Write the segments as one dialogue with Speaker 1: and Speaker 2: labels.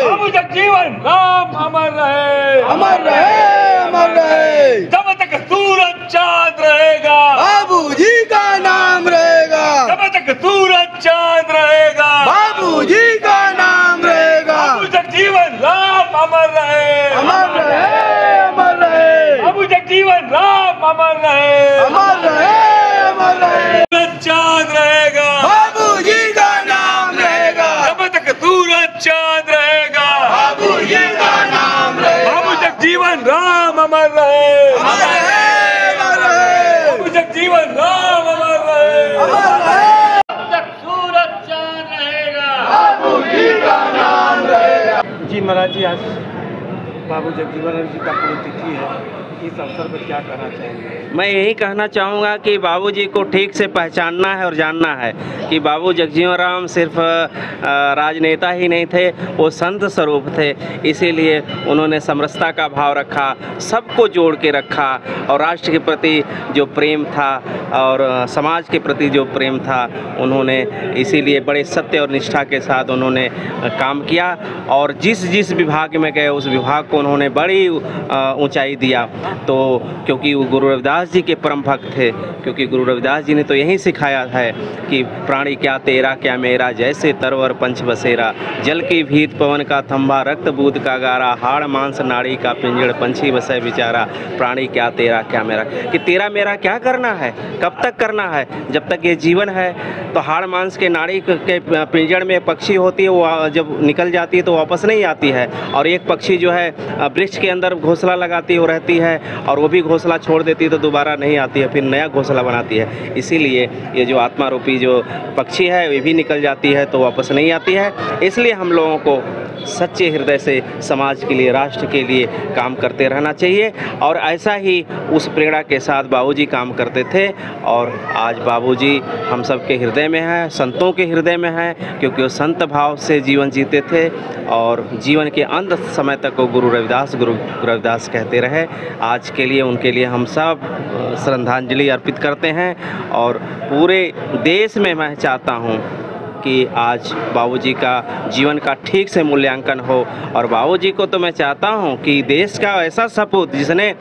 Speaker 1: बाबू जगजीवन राम अमर रहे,
Speaker 2: अमर रहे, अमर रहे।
Speaker 1: जब तक सूरज चांद रहेगा
Speaker 2: बाबू जी का नाम रहेगा,
Speaker 1: जब तक सूरज चांद रहेगा
Speaker 2: बाबू जी का नाम रहेगा।
Speaker 1: बाबू जगजीवन राम अमर रहे,
Speaker 2: अमर रहे, अमर रहे।
Speaker 1: बाबू जगजीवन राम अमर रहे,
Speaker 2: अमर रहे, अमर रहे।
Speaker 1: सूरज चांद रहेगा
Speaker 2: बाबू जी का नाम रहेगा,
Speaker 1: जब तक सूरज चांद रहेगा
Speaker 2: बाबू जी का नाम रहेगा।
Speaker 1: बाबू जगजीवन राम अमर रहे,
Speaker 2: अमर रहे, अमर रहे।
Speaker 1: बाबू जगजीवन राम अमर रहे,
Speaker 2: अमर रहे,
Speaker 1: जब तक सूरज चांद रहेगा
Speaker 2: बाबू जी का नाम रहेगा।
Speaker 3: जी महाराज जी, आज बाबू जगजीवन जी का पुण्यतिथि है, इस अवसर पर क्या कहना चाहेंगे?
Speaker 4: मैं यही कहना चाहूँगा कि बाबूजी को ठीक से पहचानना है और जानना है कि बाबू जगजीवन राम सिर्फ राजनेता ही नहीं थे, वो संत स्वरूप थे। इसीलिए उन्होंने समरसता का भाव रखा, सबको जोड़ के रखा और राष्ट्र के प्रति जो प्रेम था और समाज के प्रति जो प्रेम था, उन्होंने इसीलिए बड़े सत्य और निष्ठा के साथ उन्होंने काम किया और जिस जिस विभाग में गए उस विभाग को उन्होंने बड़ी ऊंचाई दिया। तो क्योंकि वो गुरु रविदास जी के परम भक्त थे, क्योंकि गुरु रविदास जी ने तो यही सिखाया है कि प्राणी क्या तेरा क्या मेरा, जैसे तरवर पंच बसेरा, जल की भीत पवन का थंभा, रक्त बूद का गारा, हाड़ मांस नाड़ी का पिंजड़, पंछी बसे बेचारा, प्राणी क्या तेरा क्या मेरा। कि तेरा मेरा क्या करना है, कब तक करना है? जब तक ये जीवन है। तो हाड़ मांस के नाड़ी के पिंजड़ में पक्षी होती है, वो जब निकल जाती है तो वापस नहीं आती है, और एक पक्षी जो है वृक्ष के अंदर घोंसला लगाती हो रहती है और वो भी घोंसला छोड़ देती है तो दोबारा नहीं आती है, फिर नया घोंसला बनाती है। इसीलिए ये जो आत्मा रूपी जो पक्षी है वे भी निकल जाती है तो वापस नहीं आती है। इसलिए हम लोगों को सच्चे हृदय से समाज के लिए, राष्ट्र के लिए काम करते रहना चाहिए और ऐसा ही उस प्रेरणा के साथ बाबूजी काम करते थे। और आज बाबूजी हम सब के हृदय में हैं, संतों के हृदय में हैं, क्योंकि वो संत भाव से जीवन जीते थे और जीवन के अंत समय तक वो गुरु रविदास कहते रहे। आज के लिए उनके लिए हम सब श्रद्धांजलि अर्पित करते हैं और पूरे देश में मैं चाहता हूँ कि आज बाबूजी का जीवन का ठीक से मूल्यांकन हो। और बाबूजी को तो मैं चाहता हूं कि देश का ऐसा सपूत जिसने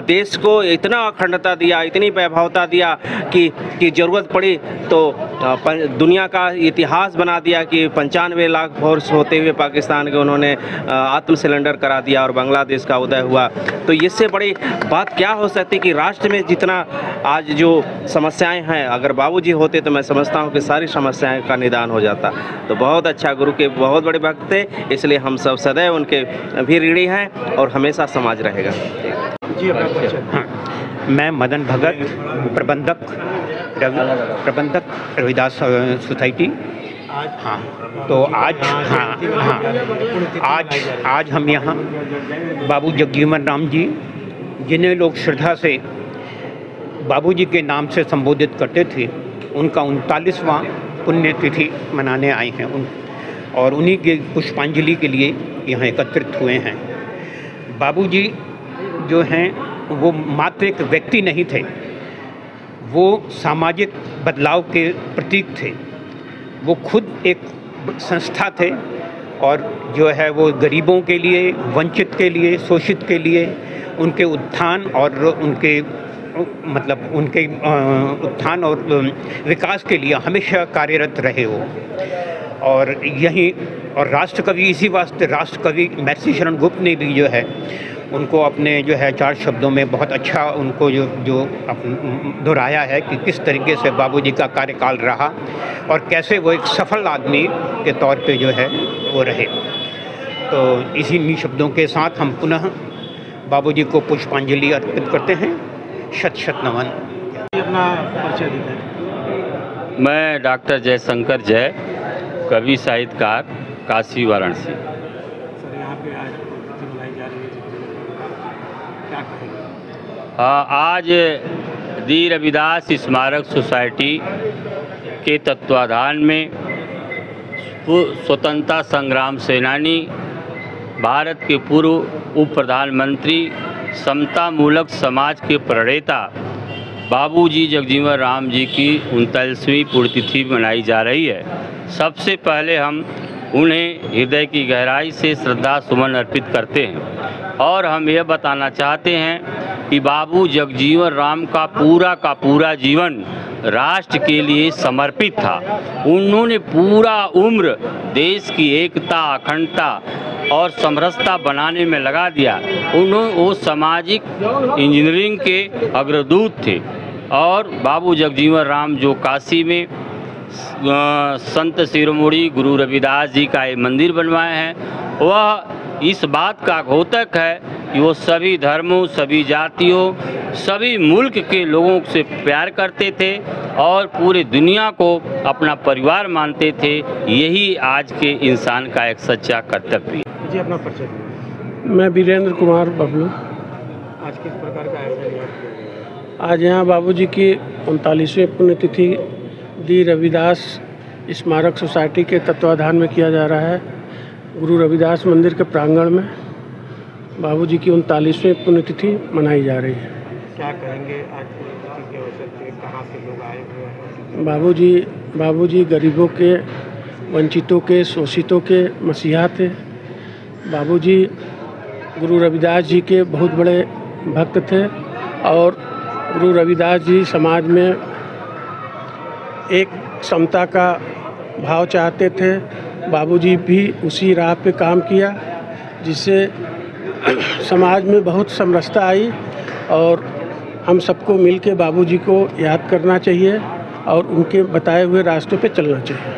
Speaker 4: देश को इतना अखंडता दिया, इतनी वैभवता दिया कि ज़रूरत पड़ी तो दुनिया का इतिहास बना दिया कि 95 लाख फोर्स होते हुए पाकिस्तान के उन्होंने आत्म सिलेंडर करा दिया और बांग्लादेश का उदय हुआ। तो इससे बड़ी बात क्या हो सकती कि राष्ट्र में जितना आज जो समस्याएं हैं, अगर बाबूजी होते तो मैं समझता हूं कि सारी समस्याएं का निदान हो जाता। तो बहुत अच्छा, गुरु के बहुत बड़े भक्त थे, इसलिए हम सब सदैव उनके भी ऋणी हैं और हमेशा समाज रहेगा।
Speaker 3: जी अपना परिचय।
Speaker 5: हाँ, मैं मदन भगत, प्रबंधक रविदास सोसाइटी। हाँ, तो आज हम यहाँ बाबू जगजीवन राम जी, जिन्हें लोग श्रद्धा से बाबूजी के नाम से संबोधित करते थे, उनका 39वां पुण्यतिथि मनाने आए हैं और उन्हीं के पुष्पांजलि के लिए यहाँ एकत्रित हुए हैं। बाबूजी जो हैं वो मात्र एक व्यक्ति नहीं थे, वो सामाजिक बदलाव के प्रतीक थे। वो खुद एक संस्था थे और जो है वो गरीबों के लिए, वंचित के लिए, शोषित के लिए, उनके उत्थान और उनके उत्थान और विकास के लिए हमेशा कार्यरत रहे हो। और यही और राष्ट्रकवि, इसी वास्ते राष्ट्रकवि महर्षि शरण गुप्त ने भी जो है उनको अपने जो है 4 शब्दों में बहुत अच्छा उनको जो दोहराया है कि किस तरीके से बाबूजी का कार्यकाल रहा और कैसे वो एक सफल आदमी के तौर पे जो है वो रहे। तो इसी शब्दों के साथ हम पुनः बाबूजी को पुष्पांजलि अर्पित करते हैं। शत शत नमन।
Speaker 3: अपना परिचय देते हैं।
Speaker 6: मैं डॉक्टर जयशंकर जय, कवि साहित्यकार, काशी वाराणसी।
Speaker 3: सर, यहाँ पे आज पुण्यतिथि मनाई जा रही है, क्या कहेंगे?
Speaker 6: हाँ, आज दी रविदास स्मारक सोसाइटी के तत्वाधान में स्वतंत्रता संग्राम सेनानी, भारत के पूर्व उप प्रधानमंत्री, समता मूलक समाज के प्रणेता बाबूजी जगजीवन राम जी की 39वीं पुण्यतिथि मनाई जा रही है। सबसे पहले हम उन्हें हृदय की गहराई से श्रद्धा सुमन अर्पित करते हैं। और हम यह बताना चाहते हैं कि बाबू जगजीवन राम का पूरा जीवन राष्ट्र के लिए समर्पित था। उन्होंने पूरा उम्र देश की एकता, अखंडता और समरसता बनाने में लगा दिया। वो सामाजिक इंजीनियरिंग के अग्रदूत थे। और बाबू जगजीवन राम जो काशी में संत शिरोमणि गुरु रविदास जी का एक मंदिर बनवाए हैं, वह इस बात का घोतक है कि वो सभी धर्मों, सभी जातियों, सभी मुल्क के लोगों से प्यार करते थे और पूरे दुनिया को अपना परिवार मानते थे। यही आज के इंसान का एक सच्चा कर्तव्य है।
Speaker 3: जी, अपना परिचय दीजिए।
Speaker 7: मैं वीरेंद्र कुमार बबलू।
Speaker 3: आज किस प्रकार का आयोजन किया गया?
Speaker 7: आज यहाँ बाबूजी की 39वीं पुण्यतिथि दी रविदास स्मारक सोसाइटी के तत्वाधान में किया जा रहा है। गुरु रविदास मंदिर के प्रांगण में बाबूजी की 39वीं पुण्यतिथि मनाई जा रही है।
Speaker 3: क्या कहेंगे आज पुण्यतिथि के अवसर पे, कहाँ से लोग आए हुए हैं? बाबूजी गरीबों के, वंचितों के, शोषितों के मसीहा थे। बाबूजी गुरु रविदास जी के बहुत बड़े भक्त थे और गुरु रविदास जी समाज में एक समता का भाव चाहते थे। बाबूजी भी उसी राह पे काम किया जिससे समाज में बहुत समरसता आई। और हम सबको मिल के बाबूजी को याद करना चाहिए और उनके बताए हुए रास्तों पे चलना चाहिए।